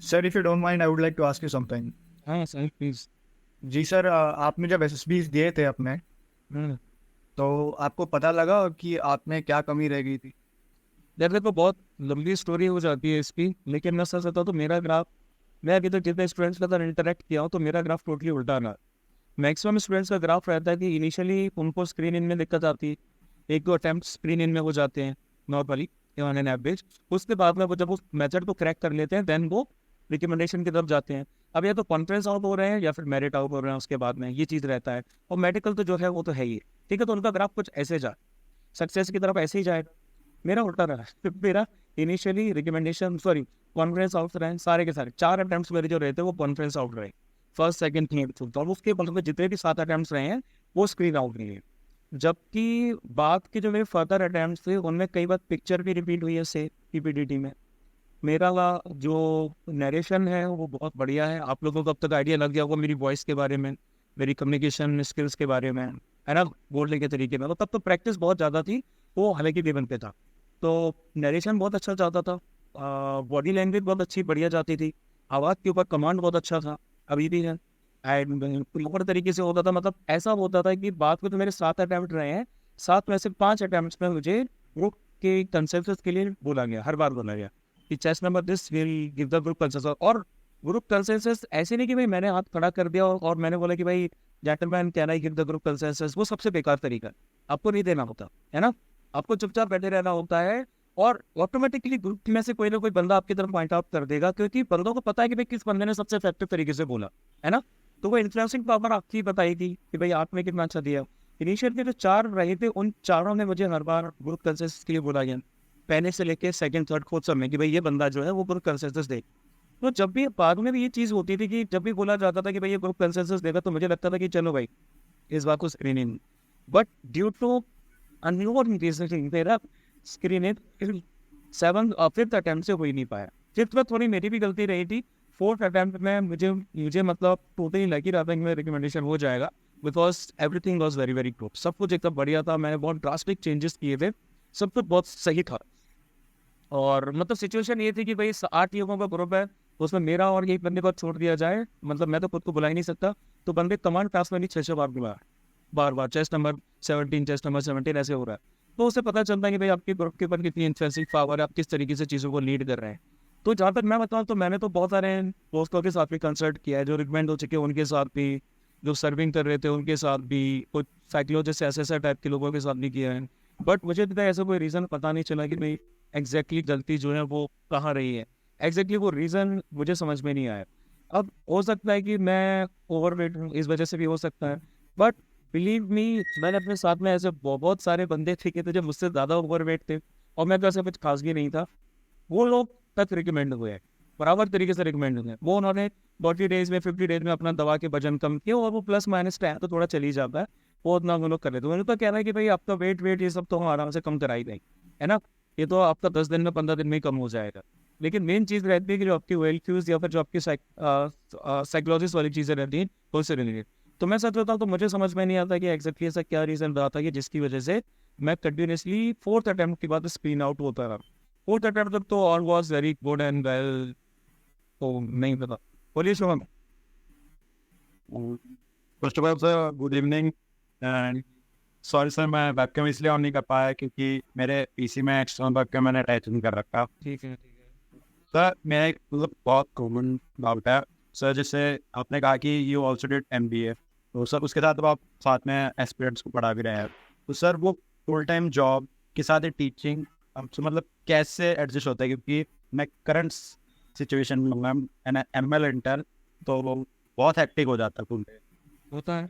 Sir, if you don't mind, I would like to ask you something. हाँ sir please. जी sir, आपने जब एसएसबीज दिए थे अपने, हाँ तो आपको पता लगा कि आप में क्या कमी रह गई थी? यार देखो, बहुत लंबी स्टोरी हो जाती है इसकी, लेकिन मैं सच बताऊँ तो मेरा ग्राफ, मैं अभी तक जितने स्टूडेंट्स के साथ इंटरेक्ट किया हूँ तो मेरा ग्राफ टोटली उल्टा रहा। मैक्सिमम स्टूडेंट्स का ग्राफ रहता है कि इनिशियली उनको स्क्रीन इन में दिक्कत आती है, एक दो अटैम्प्ट स्क्रीन इन में हो जाते हैं नॉर्मली ऑन एन एवरेज। उसके बाद में वो जब उस मेथड को क्रैक कर लेते हैं देन वो रिकमेंडेशन की तरफ जाते हैं। अब या तो कॉन्फ्रेंस आउट हो रहे हैं या फिर मेरिट आउट हो रहे हैं, उसके बाद में ये चीज़ रहता है। और मेडिकल तो जो है वो तो है ही, ठीक है, तो उनका ग्राफ कुछ ऐसे जा सक्सेस की तरफ ऐसे ही जाएगा। मेरा उल्टा रहा है। मेरा initially recommendation sorry conference out रहे, सारे के सारे 4 अटैम्प्ट मेरे जो रहे थे वो कॉन्फ्रेंस आउट रहे, फर्स्ट सेकंड थर्ड फोर्थ, और उसके मतलब जितने भी 7 अटैम्प्ट रहे हैं वो स्क्रीन आउट नहीं है। जबकि बात के जो मेरे फर्दर अटैम्प्ट थे उनमें कई बार पिक्चर भी रिपीट हुई है से पीपीडीटी में। मेरा जो नरेशन है वो बहुत बढ़िया है। आप लोगों को अब तक आइडिया लग गया होगा मेरी वॉइस के बारे में, मेरी कम्युनिकेशन स्किल्स के बारे में, है ना, बोलने के तरीके में। तो तब तो प्रैक्टिस बहुत ज़्यादा थी, वो हालांकि लेवल पे था। तो नरेशन बहुत अच्छा जाता था, बॉडी लैंग्वेज बहुत अच्छी बढ़िया जाती थी, आवाज़ के ऊपर कमांड बहुत अच्छा था, अभी भी है। एंड प्रॉपर तरीके से होता था, मतलब ऐसा होता था कि बात में तो मेरे 7 अटैम्प्ट रहे हैं, 7 में से 5 अटैम्प्ट में मुझे ग्रुप के कंसेंसस के लिए बोला गया, हर बार बोला गया कि chest number this will give the group consensus. और ग्रुप कंसेंसस ऐसे नहीं कि भाई मैंने हाथ खड़ा कर दिया और मैंने बोला कि भाई gentleman can I give the group consensus. वो सबसे बेकार तरीका है, आपको नहीं देना होता है ना, आपको चुपचाप बैठे रहना होता है। और ऑटोमेटिकली ग्रुप में से कोई ना कोई बंदा आपकी तरफ पॉइंट आउट कर देगा, क्योंकि बंदों को पता है कि भाई किस बंदे ने सबसे इफेक्टिव तरीके से बोला, है ना। तो वो इन्फ्लुएंसिंग पावर आपकी बताएगी कि भाई आपने कितना अच्छा दिया। इनिशियल के जो 4 रहे थे उन चारों ने मुझे हर बार ग्रुप कंसेंसस के लिए बोला गया, पहले से लेके सेकंड थर्ड फोर्थ सब में, कि भाई ये बंदा जो है वो ग्रुप कंसेंसस दे। तो जब भी बाद में भी ये चीज़ होती थी कि जब भी बोला जाता था कि भाई ये ग्रुप कंसेंसस देगा, तो मुझे लगता था कि चलो भाई इस बार को screening. But due to unknown reason मेरा स्क्रीनिंग 7 फिफ्थ अटैम्प्ट से हो ही नहीं पाया। फिफ्थ में थोड़ी मेरी भी गलती रही थी, फोर्थ अटैम्प्ट में मुझे मतलब टोटली लग ही रहा था कि मेरा रिकमेंडेशन हो जाएगा, because everything was very very good, सब कुछ एकदम बढ़िया था, मैंने बहुत ड्रास्टिक चेंजेस किए थे, सब कुछ बहुत सही था। और मतलब सिचुएशन ये थी कि भाई 8 लोगों का ग्रुप है, तो उसमें मेरा और एक बंदे को छोड़ दिया जाए, मतलब मैं तो खुद को बुला ही नहीं सकता, तो बंदे कमांड टास्क में नहीं 6 बार बुलाया, बार बार चेस्ट नंबर 17 चेस्ट नंबर 17 ऐसे हो रहा है। तो उससे पता चलता है कि भाई आपके ग्रुप के ऊपर कितनी इन्फ्लुएंसिंग पावर है, आप किस तरीके से चीज़ों को लीड कर रहे हैं। तो जहाँ तक मैं बताऊँ तो मैंने तो बहुत सारे दोस्तों के साथ भी कंसल्ट किया है, जो रिकमेंड हो चुके हैं उनके साथ भी, जो सर्विंग कर रहे थे उनके साथ भी, कुछ साइकोलॉजिस्ट ऐसे टाइप के लोगों के साथ भी किया है। बट मुझे तो ऐसा कोई रीज़न पता नहीं चला कि भाई एग्जैक्टली गलती जो है वो कहाँ रही है, एग्जैक्टली वो रीज़न मुझे समझ में नहीं आया। अब हो सकता है कि मैं ओवरवेट हूँ, इस वजह से भी हो सकता है। बट बिलीव मी, मैंने अपने साथ में ऐसे बहुत सारे बंदे थे जो मुझसे ज़्यादा ओवरवेट थे, और मैं तो ऐसा कुछ खास भी नहीं था, वो लोग तक रिकमेंड हुए हैं, बराबर तरीके से रिकमेंड हुए हैं। वो उन्होंने 40 डेज में 50 डेज में अपना दवा के वजन कम किया, और वो प्लस माइनस है तो थोड़ा चल ही जाता है, वो उतना हम लोग कर लेते। मैंने तो कह रहा है कि भाई आपका वेट वेट ये सब तो हम आराम से कम करा ही देंगे, है ना, ये तो आपका 10 दिन में 15 दिन में ही कम हो जाएगा। लेकिन मेन चीज़ रहती है कि जो आपकी वेल क्यूज या फिर जो आपकी साइकोलॉजिस्ट वाली चीज़ें रहती हैं उससे रिलेटेड। तो मैं सच बताऊँ तो मुझे समझ में नहीं आता कि एग्जैक्टली ऐसा क्या रीज़न रहा था कि जिसकी वजह से मैं कंटिन्यूसली फोर्थ अटेम्प्ट के बाद स्क्रीन आउट होता रहा। फोर्थ अटेम्प्ट तक तो all was very good and well, तो नहीं पता। बोलिए Shubham. First of all sir good evening, and sorry sir मैं वेबकैम इसलिए ऑन नहीं कर पाया क्योंकि मेरे पीसी में एक्सटर्नल वेबकैम मैंने अटैच नहीं कर रखा। ठीक है ठीक है। सर मेरा एक मतलब बहुत कॉमन डाउट है सर, जैसे आपने कहा कि यू ऑल्सो डिड एमबीए, तो सर उसके साथ अब आप साथ में एस्पिरेंट्स को पढ़ा भी रहे हैं, तो सर वो फुल टाइम जॉब के साथ टीचिंग आपसे मतलब कैसे एडजस्ट होता है? क्योंकि मैं करंट सिचुएशन में हूँ, एमएल इंटर, तो वो बहुत हेक्टिक हो जाता है फुल डे। होता है।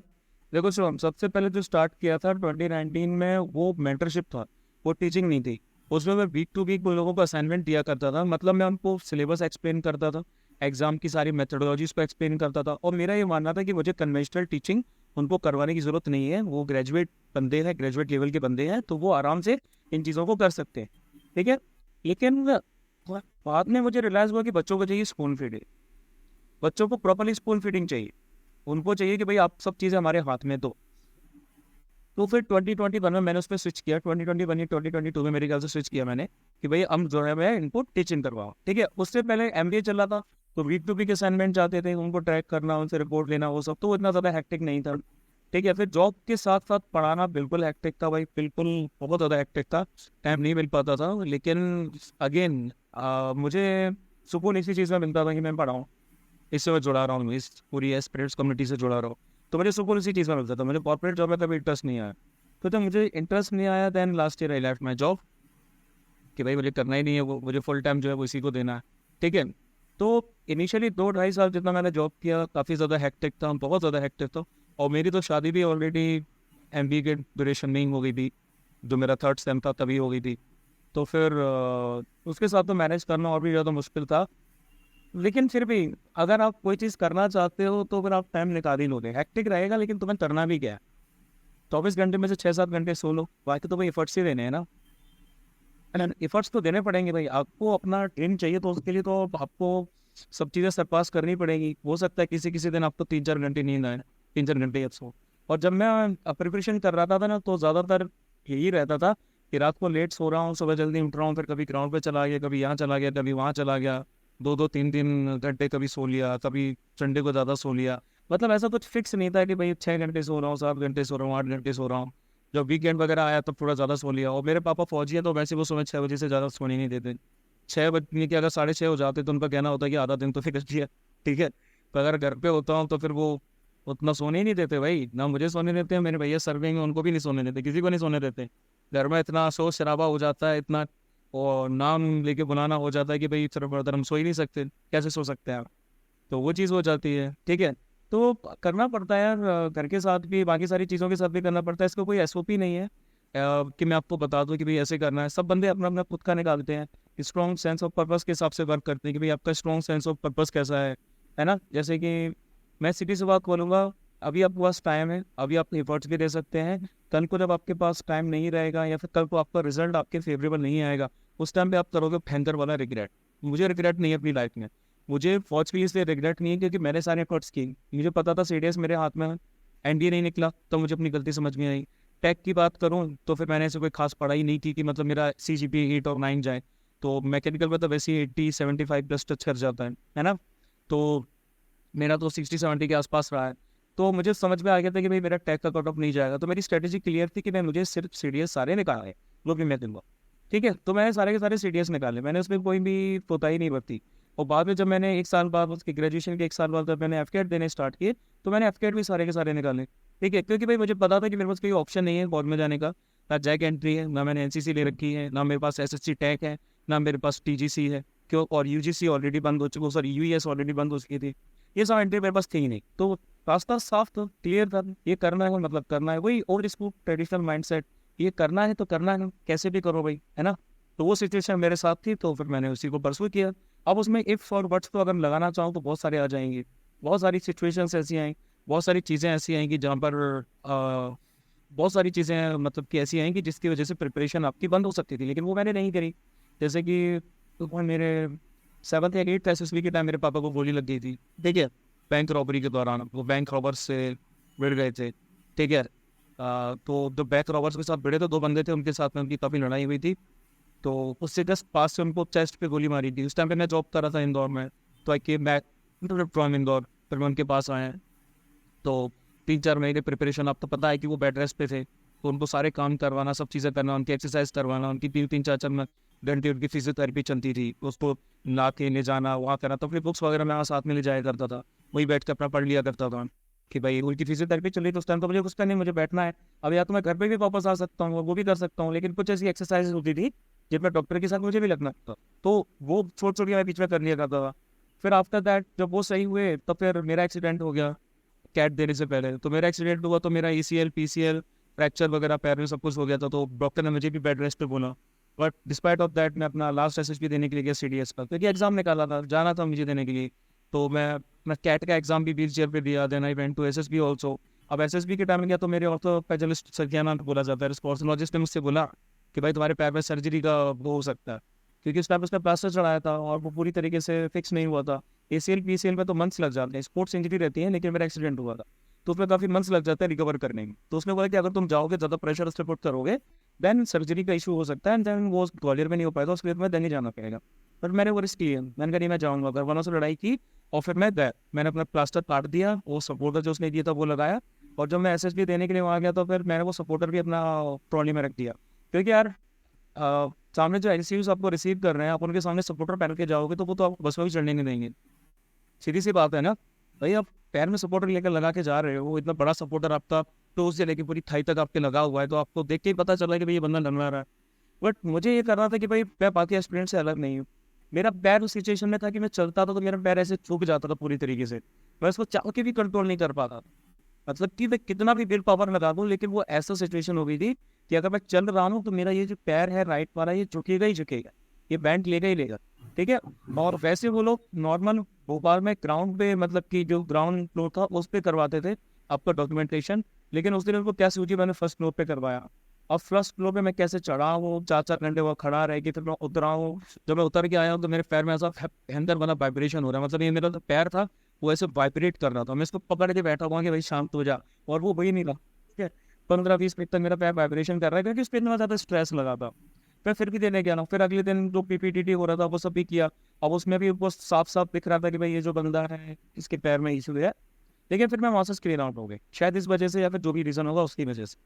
देखो शुभम, सबसे पहले जो स्टार्ट किया था 2019 में वो मेंटरशिप था, वो टीचिंग नहीं थी। उसमें मैं वीक टू वीक उन लोगों को असाइनमेंट दिया करता था, मतलब मैं उनको सिलेबस एक्सप्लेन करता था, एग्जाम की सारी मेथडोलॉजीज को एक्सप्लेन करता था। और मेरा ये मानना था कि मुझे कन्वेंशनल टीचिंग उनको करवाने की ज़रूरत नहीं है, वो ग्रेजुएट बंदे हैं, ग्रेजुएट लेवल के बंदे हैं, तो वो आराम से इन चीज़ों को कर सकते हैं, ठीक है। लेकिन बाद में मुझे रियलाइज़ हुआ कि बच्चों को चाहिए स्पून फीडिंग, बच्चों को प्रॉपरली स्पून फीडिंग चाहिए, उनको चाहिए कि भाई आप सब चीज़ें हमारे हाथ में दो। तो फिर 2021 में मैंने उस पर स्विच किया, 2021 या 2022 में मेरे ख्याल से स्विच किया मैंने कि भाई हम जो है मैं इनको टीचिंग करवाऊँ, ठीक है। उससे पहले एमबीए चल रहा था, तो वीक टू वीक असाइनमेंट जाते थे, उनको ट्रैक करना, उनसे रिपोर्ट लेना, वो सब, तो वो इतना ज़्यादा हेक्टिक नहीं था। ठीक है, फिर जॉब के साथ साथ पढ़ाना बिल्कुल हेक्टिक था भाई, बिल्कुल बहुत ज़्यादा हेक्टिक था, टाइम नहीं मिल पाता था। लेकिन अगेन मुझे सुकून इसी चीज़ में मिलता था कि मैं पढ़ाऊँ, इससे मैं जुड़ा रहा हूँ, इस पूरी एस्पिरेंट्स कम्युनिटी से जुड़ा रहा हूँ, तो मुझे सुकून इसी चीज़ में मिलता था। मुझे कॉर्पोरेट जॉब में कभी इंटरेस्ट नहीं आया। तो जब मुझे इंटरेस्ट नहीं आया, then last year I left my job कि भाई मुझे करना ही नहीं है वो, मुझे फुल टाइम जो है वो इसी को देना है। ठीक है, तो इनिशियली 2-2.5 साल जितना मैंने जॉब किया, काफ़ी ज़्यादा हेक्टिक था, बहुत ज़्यादा हेक्टिक था। और मेरी तो शादी भी ऑलरेडी MBA के ड्यूरेशन में ही हो गई थी, जो मेरा 3rd सेम था तभी हो गई थी। तो फिर उसके साथ तो मैनेज करना और भी ज़्यादा मुश्किल था। लेकिन फिर भी अगर आप कोई चीज़ करना चाहते हो तो फिर आप टाइम निकाल ही लोगे। हेक्टिक रहेगा लेकिन तुम्हें करना भी क्या है, 24 घंटे में से 6-7 घंटे सो लो, बाकी तो भाई एफर्ट्स ही देने हैं ना। एफर्ट्स तो देने पड़ेंगे भाई, आपको अपना ड्रीम चाहिए तो उसके लिए तो आपको सब चीज़ें सरपास करनी पड़ेगी। हो सकता है किसी किसी दिन आपको 3-4 घंटे नींद आए, 3-4 घंटे अब सो। और जब मैं प्रिपरेशन कर रहा था ना, तो ज़्यादातर यही रहता था कि रात को लेट सो रहा हूँ, सुबह जल्दी उठ रहा हूँ, फिर कभी ग्राउंड पे चला गया, कभी यहाँ चला गया, कभी वहाँ चला गया, 2-2, 3-3 घंटे कभी सो लिया, कभी संडे को ज़्यादा सो लिया। मतलब ऐसा कुछ फिक्स नहीं था कि भाई 6 घंटे सो रहा हूँ, 7 घंटे सो रहा हूँ, 8 घंटे सो रहा हूँ। जब वीकेंड वगैरह आया तो थोड़ा ज़्यादा सो लिया। और मेरे पापा फौजी हैं, तो वैसे वो सुबह 6 बजे से ज़्यादा सोने नहीं देते। 6 बजने के अगर 6:30 हो जाते तो उनका कहना होता है कि आधा दिन तो फिर है। ठीक है, तो अगर घर पे होता हूँ तो फिर वो उतना सोने ही नहीं देते भाई, ना मुझे सोने देते हैं, मेरे भैया सर्विंग में उनको भी नहीं सोने देते, किसी को नहीं सोने देते। घर में इतना शोर शराबा हो जाता है, इतना और नाम लेके बुलाना हो जाता है कि भाई सिर्फ हम सो ही नहीं सकते, कैसे सो सकते हैं आप। तो वो चीज़ हो जाती है। ठीक है, तो करना पड़ता है यार, घर के साथ भी, बाकी सारी चीज़ों के साथ भी करना पड़ता है। इसका कोई SOP नहीं है कि मैं आपको बता दूं कि भाई ऐसे करना है। सब बंदे अपना अपना खुद का निकालते हैं, स्ट्रॉन्ग सेंस ऑफ पर्पस के हिसाब से वर्क करते हैं कि भाई आपका स्ट्रॉन्ग सेंस ऑफ पर्पस कैसा है ना। जैसे कि मैं सिटी से बात बोलूँगा, अभी आपके पास टाइम है, अभी आप एफर्ट्स भी दे सकते हैं। कल को जब आपके पास टाइम नहीं रहेगा या फिर कल को आपका रिजल्ट आपके फेवरेबल नहीं आएगा, उस टाइम पे आप करोगे भयंकर वाला रिग्रेट। मुझे रिग्रेट नहीं है अपनी लाइफ में, मुझे फौज के लिए इसलिए रिग्रेट नहीं है क्योंकि मैंने सारे एफर्ट्स किए, मुझे पता था सीडीएस मेरे हाथ में है, NDA नहीं निकला तो मुझे अपनी गलती समझ में आई। टेक की बात करूँ तो फिर मैंने ऐसे कोई खास पढ़ाई नहीं की कि मतलब मेरा CGPA 8 और 9 जाए। तो मैकेनिकल में तो वैसे ही 80-75+ टच कर जाता है ना। तो मेरा तो 60-70 के आसपास रहा है। तो मुझे समझ में आ गया था कि भाई मेरा टेक का कट ऑफ नहीं जाएगा। तो मेरी स्ट्रेटेजी क्लियर थी कि मैं मुझे सिर्फ CDS सारे निकाले, वो भी मैं दूंगा। ठीक है, तो मैंने सारे के सारे CDS निकाले, मैंने उसमें कोई भी कोताही नहीं बरती। और बाद में जब मैंने 1 साल बाद, उसके ग्रेजुएशन के 1 साल बाद जब मैंने FCAT देने स्टार्ट किए, तो मैंने FCAT भी सारे के सारे निकाले। ठीक है, क्योंकि भाई मुझे पता था कि मेरे पास कोई ऑप्शन नहीं है फौज में जाने का, ना जैक एंट्री है, ना मैंने NCC ले रखी है, ना मेरे पास SSC टेक है, ना मेरे पास TGC है, क्यों, और UGC ऑलरेडी बंद हो चुकी, सॉरी UES ऑलरेडी बंद हो चुकी थी। ये सब एंट्री मेरे पास थी ही नहीं। तो रास्ता साफ था, क्लियर था, ये करना है मतलब करना है, वही ओल्ड स्कूल ट्रेडिशनल माइंडसेट, ये करना है तो करना है, कैसे भी करो भाई, है ना। तो वो सिचुएशन मेरे साथ थी, तो फिर मैंने उसी को परसू किया। अब उसमें इफ़ और बट्स तो अगर लगाना चाहूँ तो बहुत सारे आ जाएंगे, बहुत सारी सिचुएशंस ऐसी आएँ, बहुत सारी चीज़ें ऐसी आएंगी जहाँ पर बहुत सारी चीज़ें मतलब कि ऐसी आएंगी जिसकी वजह से प्रिपरेशन आपकी बंद हो सकती थी, लेकिन वो मैंने नहीं करी। जैसे कि तो मेरे 7th या 8th SSB के टाइम मेरे पापा को गोली लग गई थी। ठीक है, बैंक रॉबरी के दौरान वो बैंक रॉबर्स से भिड़ गए थे। ठीक है, तो जो बैंक रॉबर्स के साथ भिड़े थे, 2 बंदे थे, उनके साथ में उनकी काफ़ी लड़ाई हुई थी। तो उससे जस्ट पास से उनको चेस्ट पे गोली मारी थी। उस टाइम पे मैं जॉब कर रहा था इंदौर में, तो आई केम बैक फ्रॉम इंदौर, फिर मैं उनके पास आया। तो 3-4 महीने प्रिपरेशन, आपको पता है कि वो बेड रेस्ट पे थे, तो उनको सारे काम करवाना, सब चीज़ें करना, उनकी एक्सरसाइज करवाना, उनकी 3-3, 4-4 घंटे उनकी फिजियोथेरेपी चलती थी, उसको ला के ले जाना, वहाँ करना। तो अपनी बुक्स वगैरह मैं वहाँ साथ में ले जाया करता था, वही बैठ के अपना पढ़ लिया करता था कि भाई उनकी फिजियोथेरेपी चल रही तो उस टाइम तो मुझे कुछ करनी, मुझे बैठना है। अब या तो मैं घर पे भी वापस आ सकता हूँ, वो भी कर सकता हूँ, लेकिन कुछ ऐसी एक्सरसाइज होती थी जिनमें डॉक्टर के साथ मुझे भी लगना था, तो वो छोट छोट के मैं बीच में कर लिया करता था। फिर आफ्टर दैट जब वो सही हुए, तो फिर मेरा एक्सीडेंट हो गया कैट देने से पहले। तो मेरा एक्सीडेंट हुआ तो मेरा ECL PCL फ्रैक्चर वगैरह पैर में सब कुछ हो गया था, तो डॉक्टर ने मुझे भी बेड रेस्ट पे बोला। बट डिस्पाइट ऑफ दैट मैं अपना लास्ट SSB देने के लिए गया CDS का, क्योंकि एग्जाम निकाला था, जाना था मुझे देने के लिए। तो मैं कैट का एग्जाम भी 20 ईयर पे दिया, then I went to SSB also. अब SSB के टाइम में गया तो मेरे ऑर्थोपेडिलिस्ट सर क्या नाम बोला जाता है, रिस्पॉन्सिलॉजिस्ट ने मुझसे बोला कि भाई तुम्हारे पैर में सर्जरी का वो हो सकता है, क्योंकि उस टाइम उसका प्लास्टर चढ़ाया था और वो पूरी तरीके से फिक्स नहीं हुआ था। ACL PCL में तो मंथ्स लग जाते हैं, स्पोर्ट्स इंजरी रहती है, लेकिन मेरा एक्सीडेंट हुआ था तो उसमें काफ़ी मंथ्स लग जाता है रिकवर करने में। तो उसने बोला कि अगर तुम जाओगे, ज़्यादा प्रेशर उस पर पुट करोगे, देन सर्जरी का इशू हो सकता है, एंड देन वो ग्वालियर में नहीं हो पाएगा, उसके लिए तुम्हें दिल्ली जाना पड़ेगा। पर मैंने वो रिस्क लिया, मैंने कहा नहीं मैं जाऊँगा। घर वालों से लड़ाई की और फिर मैं गया, मैंने अपना प्लास्टर काट दिया, वो सपोर्टर जो उसने दिया था वो लगाया, और जब मैं एसएसबी देने के लिए वहाँ गया तो फिर मैंने वो सपोर्टर भी अपना ट्रॉली में रख दिया। क्योंकि यार सामने जो एनसीयूज आपको रिसीव कर रहे हैं, आप उनके सामने सपोर्टर पहन के जाओगे तो वो तो आपको बस में भी चढ़ने नहीं देंगे। सीधी सी बात है ना भाई, आप पैर में सपोर्टर लेकर लगा के जा रहे हो, वो इतना बड़ा सपोर्टर आपका टोस से लेके पूरी थाई तक आपके लगा हुआ है, तो आपको देख के ही पता चला कि भाई ये बंदा डरना रहा है। बट मुझे ये करना था कि भाई मैं बाकी एस्पिरेंट से अलग नहीं हूँ। मेरा पैर उस सिचुएशन में था कि मैं चलता था तो मेरा पैर ऐसे झुक जाता था पूरी तरीके से, मैं उसको चाह के भी कंट्रोल नहीं कर पाता था। मतलब कि मैं कितना भी विल पावर लगा दूं, लेकिन वो ऐसा सिचुएशन हो गई थी कि अगर मैं चल रहा हूँ तो मेरा ये जो पैर है राइट वाला, ये झुकेगा ही झुकेगा, ये बैंड लेगा ही लेगा, ठीक है। और वैसे वो लोग नॉर्मल भोपाल में ग्राउंड पे, मतलब कि जो ग्राउंड फ्लोर था उस पे करवाते थे आपका डॉक्यूमेंटेशन, लेकिन उस दिन उनको क्या सूझी, मैंने फर्स्ट फ्लोर पे करवाया। अब फर्स्ट फ्लोर पे मैं कैसे चढ़ा हूँ, 4-4 घंटे वहाँ खड़ा रह के फिर मैं उतरा हूँ। जब मैं उतर के आया हूँ तो मेरे पैर में ऐसा भयंकर वाला वाइब्रेशन हो रहा है, मतलब ये मेरा जो पैर था वो ऐसे वाइब्रेट कर रहा था। मैं इसको पकड़ के बैठा हुआ कि भाई शांत हो जा, और वो वही नहीं रहा, ठीक है। 15-20 मिनट तक मेरा पैर वाइब्रेशन कर रहा है क्योंकि उस पर इतना ज़्यादा स्ट्रेस लगा था। मैं फिर भी देने गया ना, फिर अगले दिन जो पीपीटीटी हो रहा था वो सब भी किया। अब उसमें भी वो साफ साफ दिख रहा था कि भाई ये जो बंदा है इसके पैर में इशू है, लेकिन फिर मैं वहाँ से स्क्रीन आउट हो गई, शायद इस वजह से या फिर जो भी रीज़न होगा उसकी वजह से।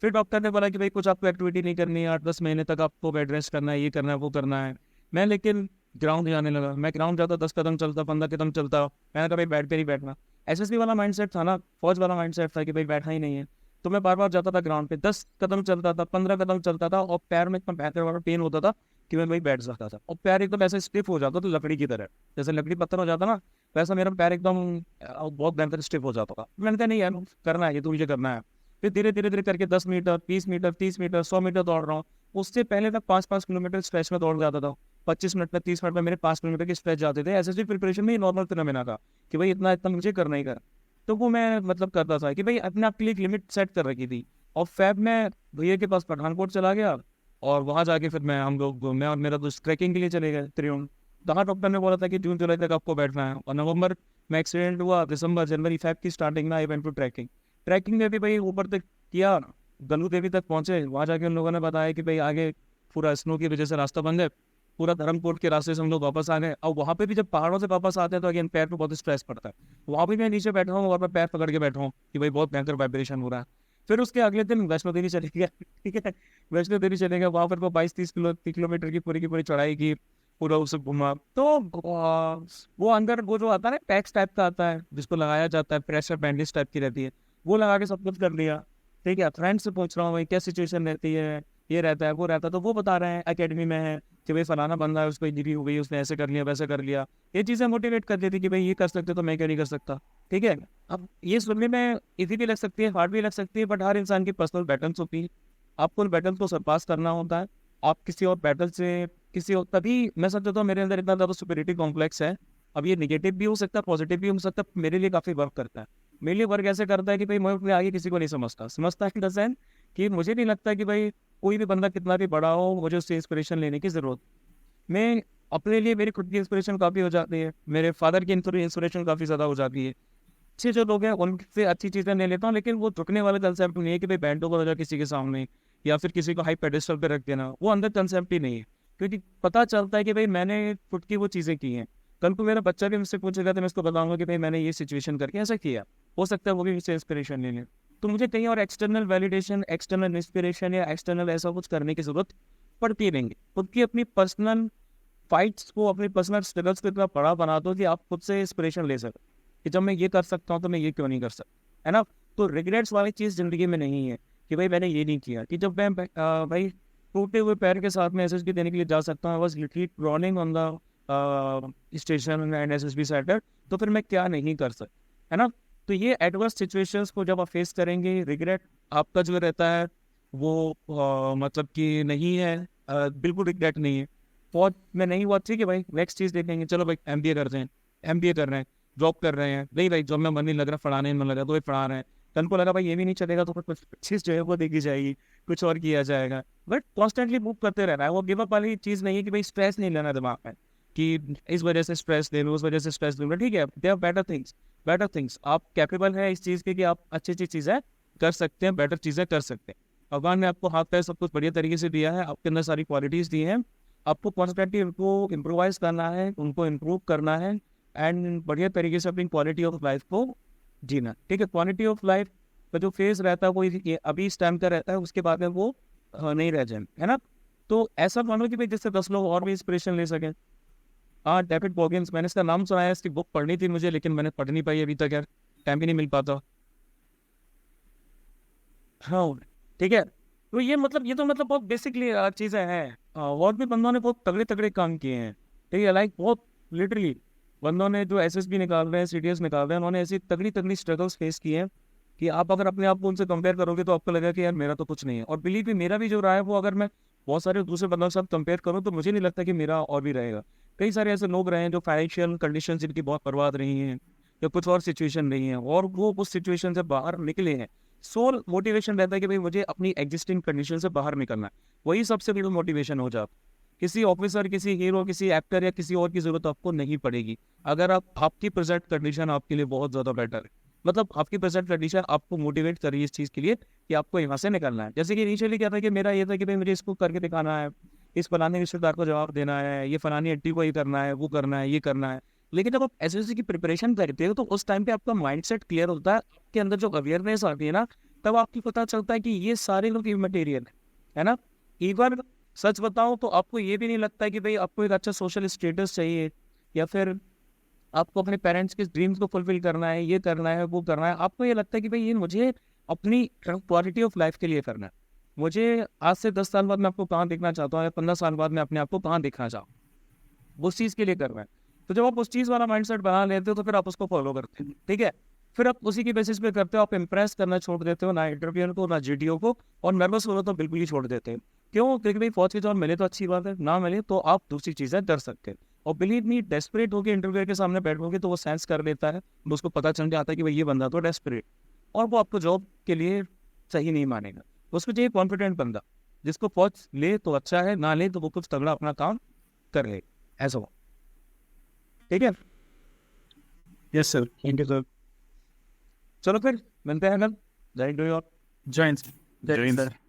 फिर डॉक्टर ने बोला कि भाई कुछ आपको एक्टिविटी नहीं करनी है, 8-10 महीने तक आपको बेड रेस्ट करना है, ये करना है वो करना है। मैं लेकिन ग्राउंड जाने लगा, मैं ग्राउंड जाता 10 कदम चलता, 15 कदम चलता, मैंने कहा भाई बेड पे नहीं बैठना। एसएसबी वाला माइंडसेट था ना, फौज वाला माइंडसेट था कि भाई बैठा ही नहीं है। तो मैं बार बार जाता था ग्राउंड पे, 10 कदम चलता था, 15 कदम चलता था, और पैर में इतना भयंकर वाला पेन होता था कि मैं वही बैठ जाता था, और पैर एकदम ऐसे स्टिफ हो जाता था लकड़ी की तरह, जैसे लकड़ी पत्थर हो जाता ना वैसा मेरा पैर एकदम बहुत भयंकर स्टिफ हो जाता था। मैंने कहा नहीं यार करना है ये, तो मुझे करना है। फिर धीरे धीरे धीरे करके 10 मीटर, 20 मीटर, 30 मीटर, 100 मीटर दौड़ रहा हूँ। उससे पहले तक 5-5 किलोमीटर स्ट्रेच में दौड़ जाता था। 25 मिनट में, 30 मिनट में मेरे 5 किलोमीटर की स्ट्रेच जाते थे। एसएसबी प्रिपरेशन में नॉर्मल फिनोमेना था कि भाई इतना इतना मुझे करना ही कर। तो वो मैं मतलब करता था कि भाई अपने आप के लिए एक लिमिट सेट कर रखी थी। और फैब में भैया के पास पठानकोट चला गया, और वहाँ जाके फिर मैं और मेरा दोस्त ट्रैकिंग के लिए चले गए त्रिवेणी। जहाँ डॉक्टर ने बोला था कि जून जुलाई तक आपको बैठना है, और नवंबर में एक्सीडेंट हुआ, दिसंबर जनवरी फैब की स्टार्टिंग में I went to trekking. Trekking में भी भाई ऊपर तक किया, गलू देवी तक पहुंचे। वहाँ जाके उन लोगों ने बताया कि भाई आगे पूरा स्नो की वजह से रास्ता बंद है, पूरा धर्मकोट के रास्ते से हम लोग वापस आ गए। और वहाँ पे भी जब पहाड़ों से वापस आते हैं तो अगेन पैर पे बहुत स्ट्रेस पड़ता है। वहाँ भी मैं नीचे बैठा हूँ और मैं पैर पकड़ के बैठा हूँ कि भाई बहुत भयंकर वाइब्रेशन हो रहा है। फिर उसके अगले दिन वैष्णो देवी चले गया, ठीक है। वैष्णो देवी चले गए, वहाँ पर वो 22-30 किलोमीटर की पूरी चढ़ाई की, पूरा उसे घुमा। तो वो अंदर वो जो आता है ना पैक्स टाइप का आता है जिसको लगाया जाता है, प्रेशर बैंडेज टाइप की रहती है, वो लगा के सब कुछ कर लिया, ठीक है। फ्रेंड से पूछ रहा हूँ भाई क्या सिचुएशन रहती है, ये रहता है वो रहता है, तो वो बता रहे हैं एकेडमी में है कि भाई फलाना बंदा है उसको इंजरी हो गई, उसने ऐसे कर लिया वैसे कर लिया। ये चीज़ें मोटिवेट कर देती कि भाई ये कर सकते तो मैं क्या नहीं कर सकता, ठीक है। अब ये सुनने में इजी भी लग सकती है, हार्ड भी लग सकती है, बट हर इंसान की पर्सनल बैटल्स होती है। आपको उन बैटल को सरपास करना होता है। आप किसी और बैटल से किसी और, तभी मैं समझता हूँ मेरे अंदर इतना ज़्यादा सुपीरियरिटी कॉम्प्लेक्स है। अब ये निगेटिव भी हो सकता है, पॉजिटिव भी हो सकता है, मेरे लिए काफ़ी वर्क करता है। मेरे लिए वर्क ऐसे करता है कि भाई मैं अपने आगे किसी को नहीं समझता इन द सेंस कि मुझे नहीं लगता कि भाई कोई भी बंदा कितना भी बड़ा हो मुझे उससे इंस्पिरेशन लेने की ज़रूरत। मैं अपने लिए मेरी खुद की इंस्पिरेशन काफ़ी हो जाती है, मेरे फादर की इंस्पिरेशन काफ़ी ज़्यादा हो जाती है। अच्छे जो लोग हैं उनसे अच्छी चीज़ें ले लेता हूँ, लेकिन वो झुकने वाले कंसेप्ट नहीं है कि भाई बैंडों को रखा किसी के सामने या फिर किसी को हाई पेडेस्टल पे रख देना, वो अंदर कंसेप्ट ही नहीं है। क्योंकि पता चलता है कि भाई मैंने खुद की वो चीज़ें की हैं। कल को मेरा बच्चा भी मुझसे पूछेगा तो मैं उसको बताऊंगा कि भाई मैंने ये सिचुएशन करके ऐसा किया, हो सकता है वो भी मुझसे इंस्पिरेशन ले लें। तो मुझे कहीं और एक्सटर्नल वैलिडेशन, एक्सटर्नल इंस्पिरेशन या एक्सटर्नल ऐसा कुछ करने की जरूरत पड़ती नहीं है। खुद की अपनी पर्सनल फाइट्स को, अपनी पर्सनल स्ट्रगल्स को इतना बड़ा बना दो कि आप खुद से इंस्पिरेशन ले सको कि जब मैं ये कर सकता हूँ तो मैं ये क्यों नहीं कर सकता, है ना। तो रिग्रेट्स वाली चीज़ जिंदगी में नहीं है कि भाई मैंने ये नहीं किया। कि जब मैं भाई टूटे हुए पैर के साथ में एसएसबी देने के लिए जा सकता हूँ, बस literally running on the station and SSB centre, तो फिर मैं क्या नहीं कर सकता, है ना। तो ये एडवर्स सिचुएशंस को जब आप फेस करेंगे, रिग्रेट आपका जो रहता है वो मतलब कि नहीं है, बिल्कुल रिग्रेट नहीं है। फौज में नहीं हुआ, ठीक है भाई नेक्स्ट चीज़ देखेंगे, चलो भाई एमबीए करते हैं, एमबीए कर रहे हैं, जॉब कर रहे हैं, नहीं भाई जॉब में मन नहीं लग रहा, पढ़ाने में मन लग रहा तो भाई पढ़ा रहे हैं। कल को लगा भाई ये भी नहीं चलेगा तो फिर कुछ चीज़ जो है वो देखी जाएगी, कुछ और किया जाएगा। बट कॉन्स्टेंटली मूव करते रहना है। वो गिव अप वाली चीज़ नहीं है कि भाई स्ट्रेस नहीं लेना दिमाग में कि इस वजह से स्ट्रेस ले लो, उस वजह से स्ट्रेस ले लो, ठीक है। They are better things. आप कैपेबल है इस चीज़ के कि आप अच्छी अच्छी चीज़ें कर सकते हैं, बेटर चीज़ें कर सकते हैं। भगवान ने आपको हाथ पैर सब कुछ बढ़िया तरीके से दिया है, आपके अंदर सारी क्वालिटीज़ दी हैं। आपको कॉन्स्टेंटली उनको इम्प्रोवाइज करना है, उनको इम्प्रूव करना है एंड बढ़िया तरीके से अपनी क्वालिटी ऑफ लाइफ को जीना। ठीक है, क्वालिटी ऑफ लाइफ का जो फेज रहता है वो अभी इस टाइम का रहता है, उसके बाद में वो नहीं रह जाए, है ना। तो ऐसा मानो कि भाई जिससे 10 लोग और भी इंस्पिरेशन ले सकें। हाँ, डेविड गॉगिन्स, मैंने इसका नाम सुना है, इसकी बुक पढ़नी थी मुझे, लेकिन मैंने पढ़ नहीं पाई अभी तक यार, टाइम ही नहीं मिल पाता। हाँ ठीक है, तो ये मतलब ये तो मतलब बहुत बेसिकली चीज़ें हैं। और भी बंदों ने बहुत तगड़े तगड़े काम किए हैं, ठीक है, लाइक बहुत लिटरली बंदों ने जो एसएसबी निकाल रहे हैं, सीडीएस निकाल रहे हैं, उन्होंने ऐसी तगड़ी तगड़ी स्ट्रगल्स फेस किए हैं कि आप अगर अपने आप को उनसे कंपेयर करोगे तो आपको लगेगा कि यार मेरा तो कुछ नहीं है। और बिलीव भी मेरा भी जो रहा है वो अगर मैं बहुत सारे दूसरे बंदों के साथ कंपेयर करूँ तो मुझे नहीं लगता कि मेरा और भी रहेगा। कई सारे ऐसे लोग रहे हैं जो फाइनेंशियल कंडीशन जिनकी बहुत बर्बाद रही हैं या कुछ और सिचुएशन रही है और वो उस सिचुएशन से बाहर निकले हैं। सोल मोटिवेशन रहता है कि भाई मुझे अपनी एग्जिस्टिंग कंडीशन से बाहर निकलना है, वही सबसे बड़ी मोटिवेशन हो जाए। किसी ऑफिसर, किसी हीरो, किसी एक्टर या किसी और की जरूरत आपको नहीं पड़ेगी अगर आपकी प्रेजेंट कंडीशन आपके लिए बहुत ज़्यादा बेटर है। मतलब आपकी प्रेजेंट कंडीशन आपको मोटिवेट कर रही है इस चीज़ के लिए कि आपको यहाँ से निकलना है। जैसे कि इनिशियली क्या था कि मेरा ये था कि भाई मुझे इसको करके दिखाना है, इस फलाने रिश्तेदार को जवाब देना है, ये फलानी अड्डी को ये करना है, वो करना है, ये करना है। लेकिन जब आप एसएससी की प्रिपरेशन करते हो तो उस टाइम पे आपका माइंडसेट क्लियर होता है, आपके अंदर जो अवेयरनेस आती है ना, तब आपको पता चलता है कि ये सारे लोग इमटेरियल है ना। इवन सच बताऊं तो आपको ये भी नहीं लगता है कि भाई आपको एक अच्छा सोशल स्टेटस चाहिए या फिर आपको अपने पेरेंट्स के ड्रीम्स को फुलफिल करना है, ये करना है, वो करना है। आपको ये लगता है कि भाई ये मुझे अपनी क्वालिटी ऑफ लाइफ के लिए करना है। मुझे आज से 10 साल बाद मैं आपको कहाँ देखना चाहता हूँ या 15 साल बाद मैं अपने आप को कहाँ देखना चाहूँ, उस चीज़ के लिए करना है। तो जब आप उस चीज़ वाला माइंडसेट बना लेते हो तो फिर आप उसको फॉलो करते हो, ठीक है। फिर आप उसी की बेसिस पे करते हो, आप इंप्रेस करना छोड़ देते हो, ना इंटरव्यूअर को ना जीटीओ को, और नर्वस हो तो बिल्कुल ही छोड़ देते हैं। क्यों? क्योंकि भाई फौज की जॉब मिले तो अच्छी बात है, ना मिले तो आप दूसरी चीज़ें कर सकते हैं। और बिलीव मी, डेस्परेट होकर इंटरव्यूअर के सामने बैठोगे तो वो सेंस कर लेता है, उसको पता चल जाता है कि भाई ये बंदा तो डेस्परेट, और वो आपको जॉब के लिए सही नहीं मानेगा। उसको चाहिए कॉन्फिडेंट बंदा जिसको फौज ले तो अच्छा है, ना ले तो वो कुछ तगड़ा अपना काम कर ले, ऐसा हो। ठीक है, yes sir, thank you sir. चलो फिर मिलते हैं कल। जय हिंद। जय हिंद जय हिंद सर।